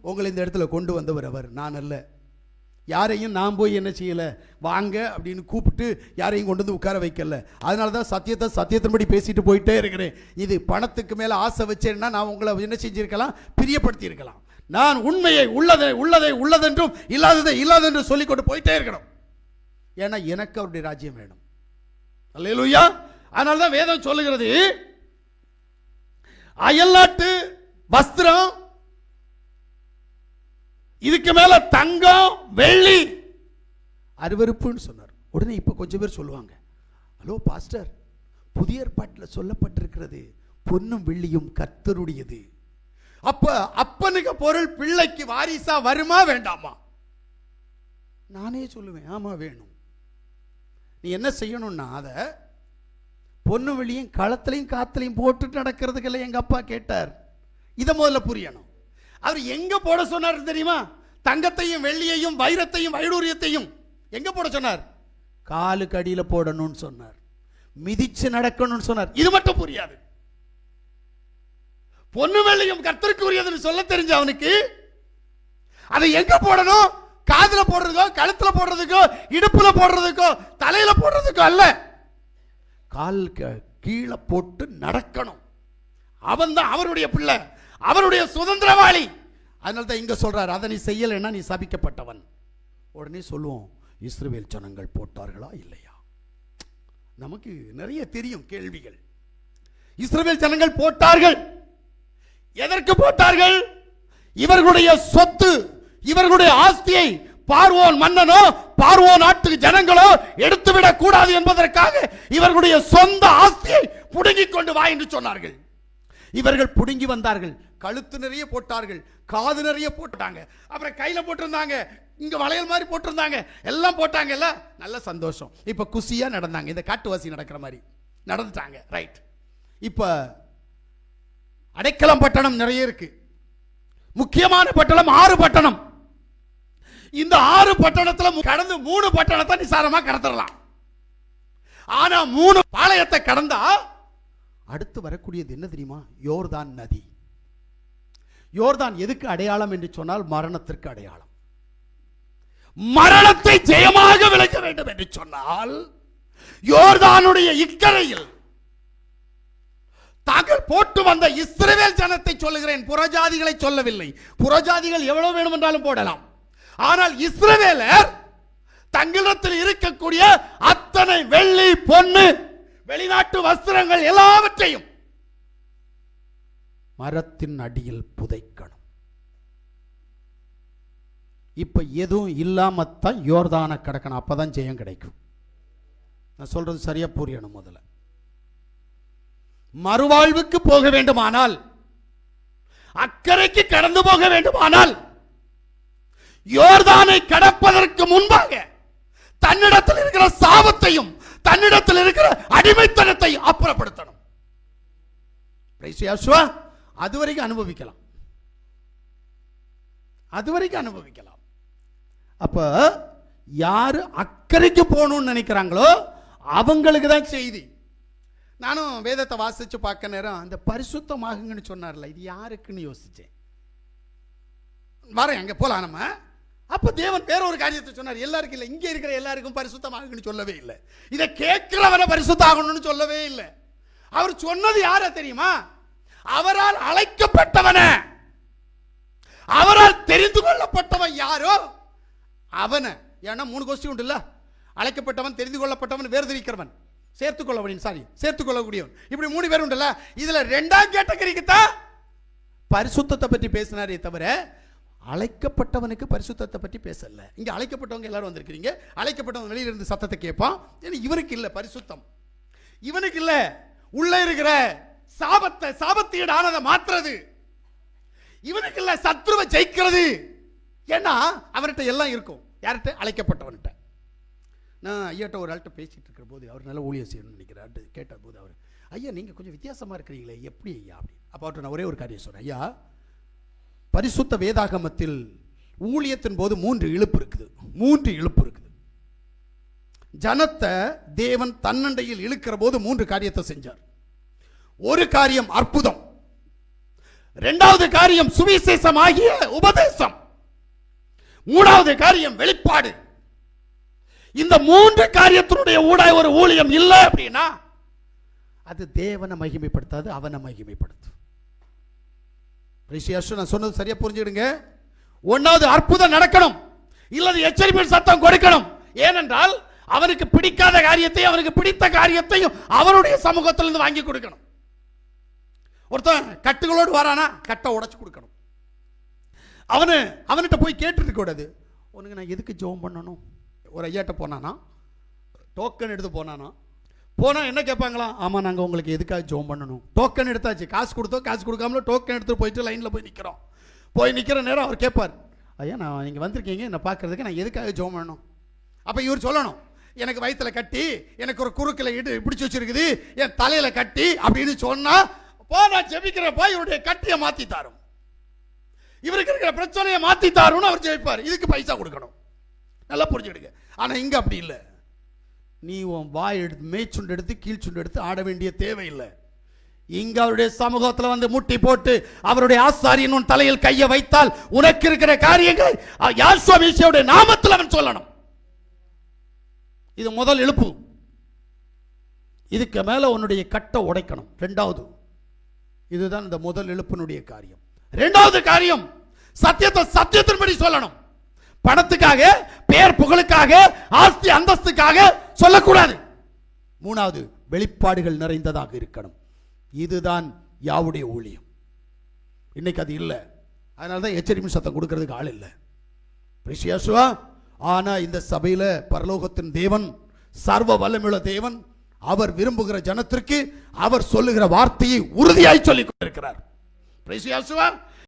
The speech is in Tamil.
உங்களை இந்த இடத்துல கொண்டு வந்தவர் அவர், நான் அல்ல. யாரையும் நான் போய் என்ன செய்யலை, வாங்க அப்படின்னு கூப்பிட்டு யாரையும் கொண்டு வந்து உட்கார வைக்கல. அதனால தான் சத்தியத்தின்படி பேசிட்டு போயிட்டே இருக்கிறேன். இது பணத்துக்கு மேலே ஆசை வச்சேன்னா நான் உங்களை என்ன செஞ்சிருக்கலாம், பிரியப்படுத்தி இருக்கலாம். நான் உண்மையை உள்ளதென்றும் இல்லாததை இல்லாதென்றும் சொல்லிக்கொண்டு போயிட்டே இருக்கணும். ஏன்னா எனக்கு அவருடைய ராஜ்யம் வேணும். அல்லேலூயா. அதனால தான் வேதம் சொல்லுகிறது, அயல்நாட்டு வஸ்திரம், இதுக்கு மேல தங்கம் வெள்ளி அருவருப்புன்னு சொன்னார். உடனே இப்ப கொஞ்சம் பேர் சொல்லுவாங்க, ஹலோ பாஸ்டர், புதிய ஏற்பாட்டில் சொல்லப்பட்டிருக்கிறது பொன்னும் வெள்ளியும் கர்த்தருடையது. அப்ப அப்பனுக்கு பொருள் பிள்ளைக்கு வாரிசா வருமா வேண்டாமா? நானே சொல்லுவேன், ஆமா வேணும். நீ என்ன செய்யணும்னா, அதை பொண்ணு வெளியும் களத்திலையும் காத்திலையும் போட்டு நடக்கிறதுக்கெல்லாம் எங்க அப்பா கேட்டார். இதை முதல்ல புரியணும். அவர் எங்க போட சொன்னார் தெரியுமா? தங்கத்தையும் வெள்ளியையும் வைரத்தையும் வைடூரியத்தையும் எங்க போட சொன்னார்? காலுக்கு அடியில போடணும்னு சொன்னார். மிதிச்சு நடக்கணும்னு சொன்னார். இது மட்டும் புரியாது. பொண்ணு வெள்ளியும் கர்த்தருக்கு உரியதுன்னு சொல்ல தெரிஞ்ச அவனுக்கு அதை எங்க போடணும்? காதுல போடுறதுக்கோ, கழுத்துல போடுறதுக்கோ, இடுப்புல போடுறதுக்கோ, தலையில போடுறதுக்கோ அல்ல, கால் கீழே போட்டு நடக்கணும். அவன் தான் அவருடைய பிள்ளை, அவருடைய சுதந்திரவாளி. அதனால தான் இங்க சொல்றார், அதை நீ செய்யலைன்னா நீ சபிக்கப்பட்டவன். உடனே சொல்லுவோம், இஸ்ரவேல் ஜனங்கள் போட்டார்களா இல்லையா? நமக்கு நிறைய தெரியும் கேள்விகள். இஸ்ரவேல் ஜனங்கள் போட்டார்கள். எதற்கு போட்டார்கள்? இவர்களுடைய சொத்து, இவர்களுடைய ஆஸ்தியை பார்வோன் மன்னனோ பார்வோன் நாட்டு ஜனங்களோ எடுத்துவிடக் கூடாது என்பதற்காக இவர்களுடைய சொந்த ஆஸ்தியை புடுங்கிக் கொண்டு வா என்று சொன்னார்கள். இவர்கள் புடுங்கி வந்தார்கள். கழுத்து நிறைய போட்டார்கள், காது நிறைய போட்டாங்க, அப்புறம் கையில போட்டிருந்தாங்க, இங்க வளையல் மாதிரி போட்டிருந்தாங்க, எல்லாம் போட்டாங்கல்ல. நல்ல சந்தோஷம். இப்ப குசியா நடந்தாங்க, இந்த காட்டுவாசி நடக்கிற மாதிரி நடந்துட்டாங்க. ரைட். இப்ப அடைக்கலம் பட்டணம் நிறைய இருக்கு. முக்கியமான பட்டணம் 6 பட்டணம். இந்த 6 பட்டணத்துல கடந்து 3 பட்டணத்தை நிசாரமா கடத்தலாம். ஆனா 3 பாளையத்தை கடந்தா அடுத்து வரக்கூடியது என்ன தெரியுமா? யோர்தான் நதி. யோர்தான் எதுக்கு அடையாளம் என்று சொன்னால் மரணத்திற்கு அடையாளம். மரணத்தை ஜெயமாக விளக்க வேண்டும் என்று சொன்னால் யோர்தானுடைய இக்கரையில் தாங்கள் போட்டு வந்த இஸ்ரவேல் ஜனத்தை சொல்லுகிறேன், புறஜாதிகளை சொல்லவில்லை. புறஜாதிகள் எவ்வளவு வேணும் என்றாலும் போடலாம். ஆனால் இஸ்ரவேலர் தங்களிடத்தில் இருக்கக்கூடிய அத்தனை வெள்ளி பொன்னு வெளிநாட்டு வஸ்திரங்கள் எல்லாவற்றையும் மரத்தின் அடியில் புதைக்கணும். இப்ப எதுவும் இல்லாமத்தான் யோர்தான கடக்கணும். அப்பதான் ஜெயம் கிடைக்கும். நான் சொல்றது சரியா புரியணும். முதல்ல மறுவாழ்வுக்கு போக வேண்டுமானால், அக்கறைக்கு கடந்து போக வேண்டுமானால், யோர்தானை கடப்பதற்கு முன்பாக தன்னிடத்தில் இருக்கிற சாபத்தையும் தன்னிடத்தில் இருக்கிற அடிமைத்தனத்தை அப்புறப்படுத்தணும். அதுவரைக்கும் அனுபவிக்கலாம், அதுவரைக்கும் அனுபவிக்கலாம். அப்ப யாரு அக்கறைக்கு போகணும்னு நினைக்கிறாங்களோ அவங்களுக்கு தான் செய்தி. நானும் வேதத்தை வாசிச்சு பார்க்க நேரம் அந்த பரிசுத்தமாகுங்கன்னு சொன்னார்ல, இது யாருக்குன்னு யோசிச்சேன். வரேன், அங்க போலாம் நம்ம. அப்ப தேவன் வேற ஒரு காரியத்தை சொன்னார். எல்லாருக்கும் இல்லை, இங்க இருக்கிற எல்லாருக்கும் பரிசுத்தமாகுன்னு சொல்லவே இல்லை. இதை கேட்கிறவன பரிசுத்தாகணும்னு சொல்லவே இல்லை. அவர் சொன்னது யார தெரியுமா? அவரால் அழைக்கப்பட்டவன, அவரால் தெரிந்து கொள்ளப்பட்டவன் யாரோ அவன. ஏன்னா 3 கோஷ்டி உண்டு இல்ல, அழைக்கப்பட்டவன், தெரிந்து கொள்ளப்பட்டவன், வேறுதிரிக்கிறவன், சேர்த்துக்கொள்ளக்கூடியவன், இப்படி 3 பேர் உண்டுல்ல. இதுல 2ஆம் கேட்டகரிக்கு தான் பரிசுத்தத்தை பற்றி பேசினாரே தவிர அழைக்கப்பட்டவனுக்கு பரிசுத்தத்தை பற்றி பேசல. இங்க அழைக்கப்பட்டவங்க எல்லாரும் வந்திருக்கிறீங்க. அழைக்கப்பட்டவன் வெளியில இருந்து சத்தத்தை கேட்பான். இவருக்கு இல்ல பரிசுத்தம், இவனுக்கு இல்ல. உள்ள இருக்கிற சாபத்தீடானதை மாற்றுறது இவனுக்கு இல்ல, சத்ருவை ஜெயிக்கிறது. ஏன்னா அவர்கிட்ட எல்லாம் இருக்கும். யார்கிட்ட? அழைக்கப்பட்டவன்கிட்ட. நான் ஐயாட்ட ஒரு ஆள்கிட்ட பேசிட்டு இருக்கிற போது, அவர் நல்ல ஊழியம் செய்யணும்னு நினைக்கிறார். கேட்ட போது அவர், ஐயா நீங்க கொஞ்சம் வித்தியாசமா இருக்கிறீங்களே, எப்படி ஐயா அப்படி. அப்ப அவர்கிட்ட நான் ஒரே ஒரு காரியம் சொன்னேன். ஐயா, பரிசுத்த வேதாகமத்தில் ஊழியத்தின் போது 3 இழுப்பு இருக்குது. 3 இழுப்பு இருக்குது. ஜனத்தை தேவன் தன்னண்டையில் இழுக்கிற போது 3 காரியத்தை செஞ்சார். ஒரு காரியம் அற்புதம், இரண்டாவது காரியம் சுவிசேஷம் ஆகிய உபதேசம். மூணாவது காரியம் வெளிப்பாடு. இந்த மூன்று காரியத்தினுடைய ஊடாய் ஒரு ஊழியம் இல்லை அப்படின்னா அது தேவனை மகிமைப்படுத்தாது, அவனை மகிமைப்படுத்தும். நான் சொன்னது சரியா புரிஞ்சுடுங்க. ஒன்னாவது அற்புதம் நடக்கணும், இல்லது எச்சரிப்பின் சத்தம் கொடுக்கணும். ஏனென்றால் அவனுக்கு பிடிக்காத காரியத்தை அவனுக்கு பிடித்த காரியத்தையும் அவருடைய சமூகத்திலிருந்து வாங்கி கொடுக்கணும். ஒருத்தன் கட்டுகளோடு வரானா கட்டை உடைச்சு கொடுக்கணும். அவன்கிட்ட போய் கேட்டுட்டு கூடாது, உனக்கு நான் எதுக்கு ஜெபம் பண்ணணும். ஒரு ஐயாட்ட போனானா, டோக்கன் எடுத்து போனானா, போனா என்ன கேட்பாங்களா, ஆமா நாங்க உங்களுக்கு எதுக்காக ஜெபம் பண்ணணும். டோக்கன் எடுத்தாச்சு, காசு கொடுத்தோம், காசு கொடுக்காமல டோக்கன் எடுத்து போயிட்டு லைன்ல போய் நிக்கிறோம். போய் நிக்கிற நேரம் அவர் கேட்பார், ஐயா நான் நீங்க வந்திருக்கீங்க என்ன பார்க்கறதுக்கு, நான் எதுக்காக ஜெபம் பண்ணணும். அப்ப இவர் சொல்லணும், எனக்கு வயிற்றுல கட்டி, எனக்கு ஒரு குறுக்கில் பிடிச்சி வச்சிருக்குது, என் தலையில கட்டி அப்படின்னு சொன்னா போனா ஜெபிக்கிறப்ப இவருடைய கட்டியை மாத்தி தாரும், இவருக்கு இருக்கிற பிரச்சனையை மாத்தி தாருன்னு அவர் ஜெயிப்பார். இதுக்கு பைசா கொடுக்கணும். நல்லா புரிஞ்சுடுங்க. ஆனா இங்க அப்படி இல்லை. நீ உன் வாய் எடுத்து மேய்ச்சுண்டு எடுத்து கீழ்ச்சுண்டு எடுத்து ஆட வேண்டிய தேவையில்லை. இங்க அவருடைய சமூகத்தில் வந்து முட்டி போட்டு அவருடைய ஆசாரியன் உன் தலையில் கையை வைத்தால் உனக்கு இருக்கிற காரியங்களை யாசுவா நாமத்தில் அவன் சொல்லணும். இது முதல் எழுப்பு. இதுக்கு மேல உன்னுடைய கட்டை உடைக்கணும். இரண்டாவது, இதுதான் இந்த முதல் எழுப்பினுடைய காரியம். இரண்டாவது காரியம் சத்தியத்தை சத்தியத்தின்படி சொல்லணும். பணத்துக்காக, பேர் புகழுக்காக, ஆஸ்தி அந்தஸ்துக்காக சொல்லக்கூடாது. மூணாவது, வெளிப்பாடுகள் நிறைந்ததாக இருக்கணும். இதுதான் யாவுடைய ஊழியம். இன்னைக்கு அது இல்லை. அதனாலதான் எச்சரிக்கை சத்தம் கொடுக்கிறதுக்கு ஆள் இல்லை. பிரிசியாசுவா. ஆனா இந்த சபையில பரலோகத்தின் தேவன், சர்வ வல்லமையுள்ள தேவன், அவர் விரும்புகிற ஜனத்திற்கு அவர் சொல்லுகிற வார்த்தையை உறுதியாய் சொல்லிக் கொண்டிருக்கிறார். பிரிசியாசுவா.